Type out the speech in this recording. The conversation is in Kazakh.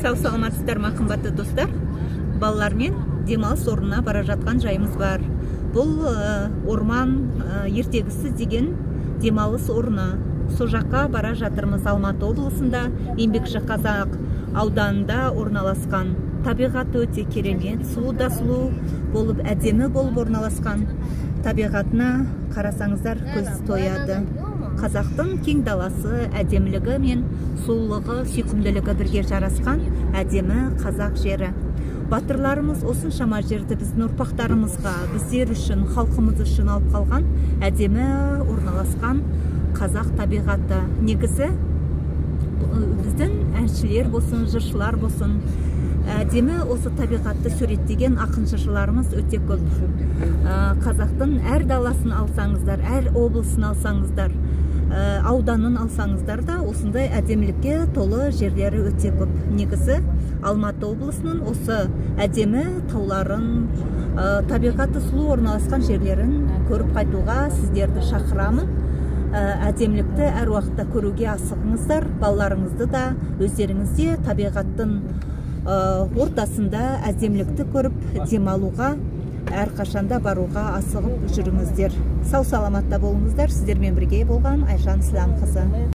Сау саламатсыздар ма, қымбатты достар? Балалармен демалыс орнына бара жатқан жайымыз бар. Бұл орман ертегісі деген демалыс орны. Со жаққа бара жатырмыз. Алматы облысында, Еңбекшіқазақ ауданында орналасқан. Табиғаты өте керемет, суы да сұлу болып, әдемі болып орналасқан. Табиғатына қарасаңыздар көз тояды. Қазақтың кең даласы, әдемілігі мен сұлулығы, сүйкімділігі бірге жарасқан әдемі қазақ жері. Батырларымыз осыншама жерді біздің ұрпақтарымызға, біздер үшін, халқымыз үшін алып қалған әдемі орналасқан қазақ табиғаты. Негізі біздің әншілер болсын, жыршылар болсын, әдемі осы табиғатты суреттеген ақын жыршыларымыз өте көп. Қазақтың әр даласын алсаңыздар, әр облысын алсаңыздар, ауданын алсаңыздар да осындай әдемілікке толы жерлері өте көп. Негізі Алматы облысының осы әдемі тауларын, табиғаты сұлу орналасқан жерлерін көріп қайтуға сіздерді шақырамын. Әдемілікті әр уақытта көруге асығыңыздар, балаларыңызды да өздеріңізде табиғаттың ортасында әдемілікті көріп демалуға, әрқашанда баруға асығып жүріңіздер. Сау саламатта болыңыздар. Сіздермен бірге болған Айжан Сіләмқызы.